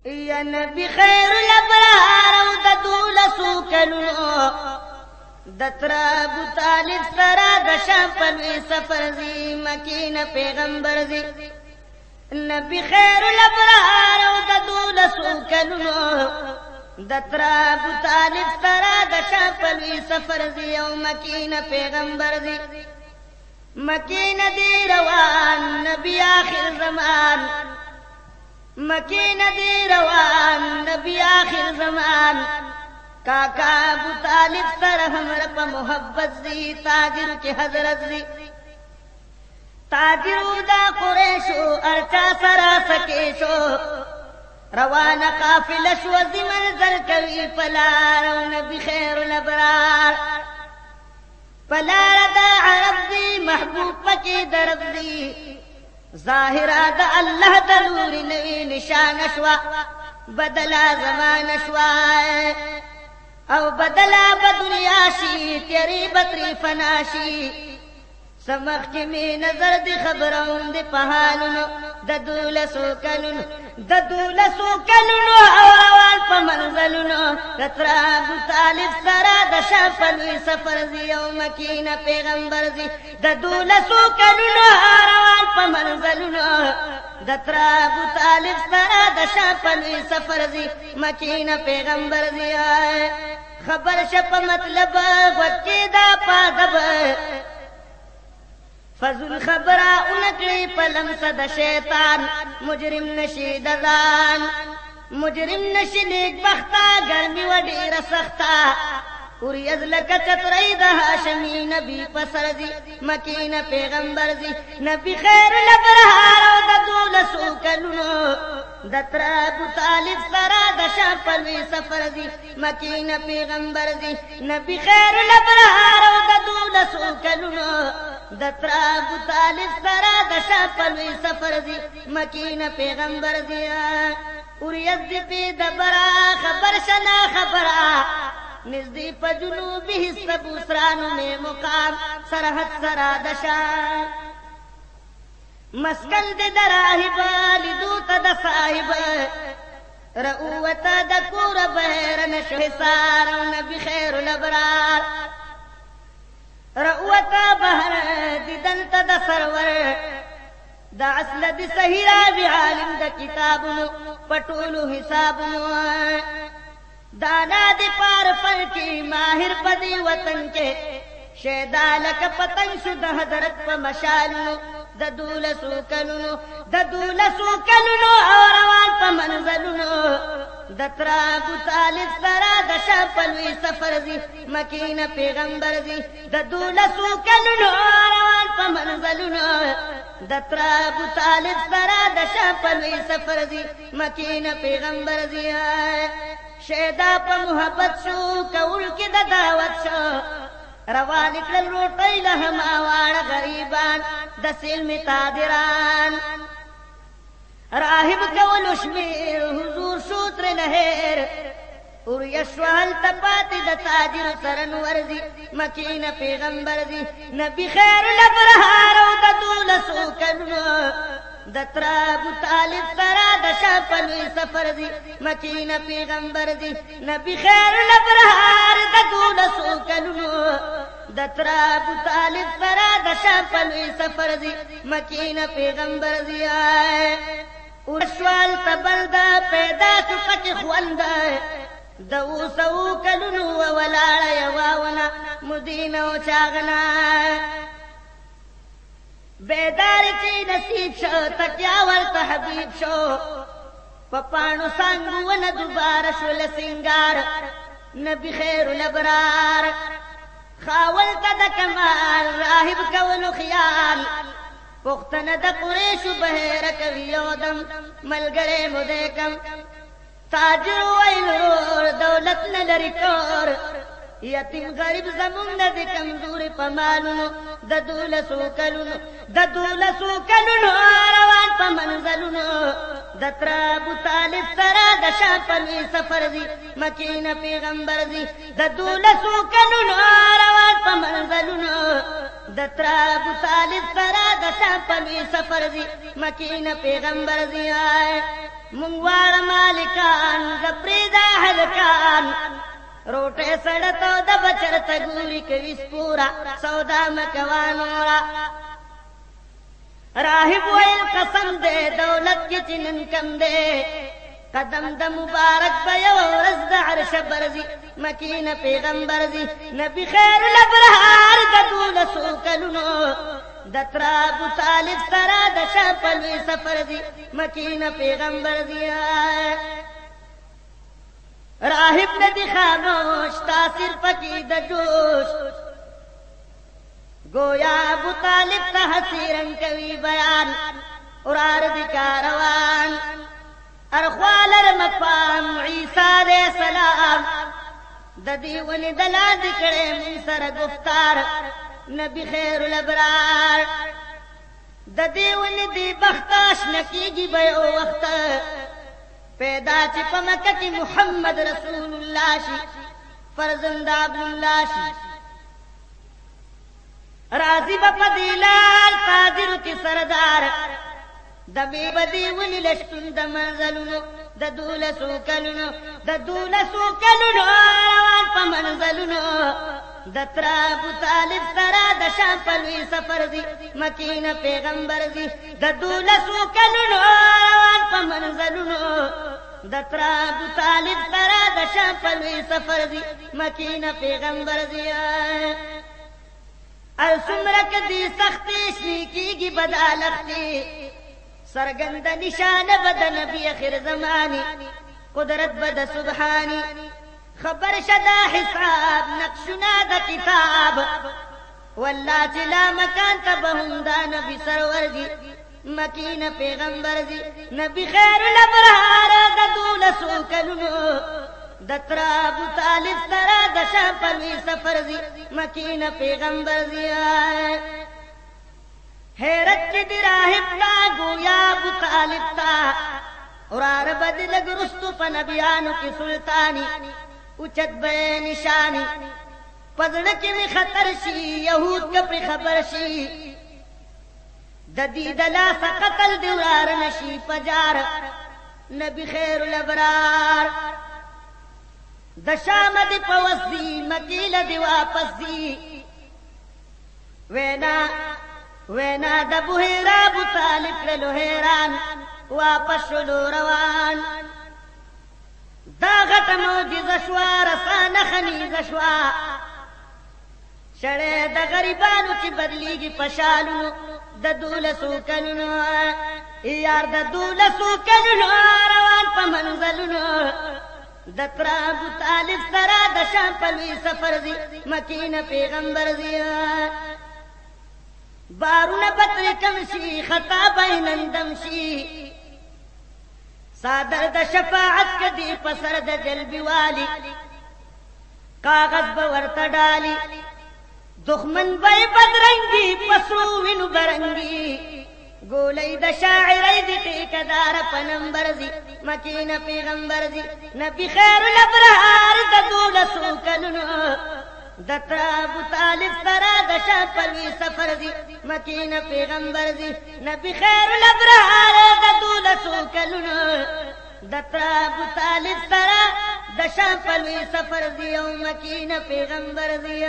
یا نبی خیر الابرار او د دولسو کلونو د تر ابو طالب سره د شام په لوی سفر ځي مکې نه پیغمبر ځي نبی خیر الابرار او د دولسو کلونو د تر ابو طالب سره د شام په لوی سفر ځي او مکې نه پیغمبر ځي مکې نه دی روان نبی آخر زمان مکې نه دی روان نبی آخر زمان کاکا ابو طالب سره همر په محبت زی تاجر کې حضرت زی تاجرو دا قریشو ارچا سرا سکے شو روانه قافله شو زی منزل کوي پلار نبی خیر الابرار پلار دا عرب دی محبوب پکې درب دی ظاهر دا الله د نور نوی نشان شوا بدلا زمان شوا او بدلا بدنیا شي تیری بطری فناشي سمخ کی می نظر دی خبرون دی پهانونو د دولسو کلونو او روان په منزلونو کتر ابو طالب سره د شام په لوی سفر زی او مکې نه پیغمبر زی د دولسو کلونو روان په منزلونو د تر ابو طالب سره د شام په لوی سفر زی مکې نه پیغمبر زی خبر شپ مطلب وکي دا پادب فضل خبره اونکړي پلم صد شیطان مجرم نشي دزان مجرم نشي نیک بختا ګرمي و ډیره سختا اوریز لکه چترۍ د هاشمي نبی پسر زی مکې نه پیغمبر زی نبی خیر الابرار او د دولسو کلونو د تر ابو طالب سره د شام په لوی سفر زی مکې نه پیغمبر زی نبی خیر الابرار او د دولسو کلونو د تر ابو طالب سره د شام په لوی سفر زی مکې نه پیغمبر زی اوریز دی په دبره خبر شنا خبره نزدی پا جنوبی حصہ بوسرانو میں مقام سرحد سرا دشان مسکن دی دراہب لدوتا دا صاحب رعوتا دا کور بہرن شحسار نبی خیر الابرار رعوتا بہر دی دنتا دا سرور دا اصل دی سہیرہ بی عالم دا کتابنو پٹولو حسابنو دانا دی پار پر کی ماہر پدی وطن کے شیدا لک پتنگ شد حضرت پا مشالنو دا دولسو کلونو اور روان پا منزلنو دا تر ابو طالب سرا دا شام پا لوی سفر زی مکې نه پیغمبر زی دا دولسو کلونو اور روان پا منزلنو دا تر ابو طالب سرا دا شام پا لوی سفر زی مکې نه پیغمبر زی شیدا پا محبت شو کول کی دا دعوت شو روان اکلل روٹی لہما وار غریبان دا سلم تادران راہب کول اشمیر حضور شوتر نہیر اور یشوال تپاتی دا تاجر سرن ورزی مکې نه پیغمبر زی نبی خیر الابرار او دا دولسو کلونو د تر ابو طالب سره د شام په لوی سفر زی مکې نه پیغمبر زی نبی خیر الابرار د دولسو کلونو د تر ابو طالب سره د شام په لوی سفر زی مکې نه پیغمبر زی ورشوال تبلدا پیدا شو پکې خوند د اوسو کلونو ولاړه یواونه مدینه او چاغنا بیدار کی نصیب شو تکیا ورته حبیب شو پپانو سانګونه دوباره شول سنگار نبی خیر الابرار خاول د کمال راهب کولو خیال پختنه د قریش بهر کوي یودم ملګری مودکم تاجر ویلور دولت نه لري کور یتیم غریب زمون د کمزور پمالونو د دولسو کلونو روان په منزلونو د تر ابو طالب سره د شام په لوی سفر زی مکې نه پیغمبر زی د دولسو کلونو روان په منزلونو د تر ابو طالب سره د شام په لوی سفر زی مکې نه پیغمبر زی مونږ واړه مالک مالکان زپریدا حلکان روټه سړتو د بچر تګوري کوي سپورا سودا مکوانورا راهب ویل قسم دے دولت کی چنن کم دے قدم د مبارک بیو ورځ د عرش برزي مکین پیغمبر زی نبی خیر الابرار د دولسو کلونو دترا ابو طالب سرا د شپلوی سفر زی مکین پیغمبر زی راهب ندی خاموش تاثیر پکی د جوش گویا ابو طالب تا حسیرن کوي بیان اورار دی کاروان ارخوال رمقام عیسیٰ علیہ السلام د دیون دلاد کړه من سره گفتار نبی خیر الابرار د دیون دی بختاش نکیږي به او وخت پیدا چې په مکه کې محمد رسول الله شي فرزند عبد الله شي راضی بپدیلال تاجر کی سردار دبی بدی ولی لشتون د منزلونو د دولسو کلونو روان په منزلونو د ترا ابو طالب سره د شام په لوی سفر دی مکین پیغمبر دی د دولسو کلونو روان په منزلونو د ترا ابو طالب سره د شام په لوی سفر دی مکین پیغمبر دی السمرک دی سختی شنی کیگی بدالختی سرگند نشان بد نبی اخر زمانی قدرت بد سبحانی خبر شدا حساب نقشنا دا کتاب واللہ چلا مکان تبہم دا نبی سرور جی مکین پیغمبر جی نبی خیر الابرار دا دولسو کلونو دترا ابو طالب سرا د شام په لوی سفر زی مکین پیغمبر زی حیرت کی دی راہب تا گویا ابو طالب تا اورار بدل گرستو پا نبیانو کی سلطانی اچت بے نشانی پزڑکی میں خطر شی یہود کپری خبر شی ددی دلا سا قتل دی اورار نشی پجار نبی خیر الابرار د شام دی پوس دی مکیل دی واپس دی وینا د بحیرا ابو طالب للو حیران واپس شلو روان دا غټ موجزه شوا رسان خنیز شوا شړې د غریبانو چې بدلیږي پشالو د دولسو کلونو یار د دولسو کلونو روان په منزلونو د ترا ابو طالب سرا د شام په لوی سفر دی مکین پیغمبر دی بارونه بطر کم شي خطا بینندم شي صادر د شفاعت کدی پسر د جلبی والی کاغذ بورت ڈالی دخمن بای بدرنگی پسرو وینو برنگی گولی د شاعری دی ٹیکدار پنمبر دی مکین پیغمبر دی نبی خیر الابرار د دولسو کلونو دترا ابو طالب سرا د شام په لوی سفر دی مکین پیغمبر دی نبی خیر الابرار د دولسو کلونو دترا ابو طالب سرا د شام په لوی سفر دی او مکین پیغمبر دی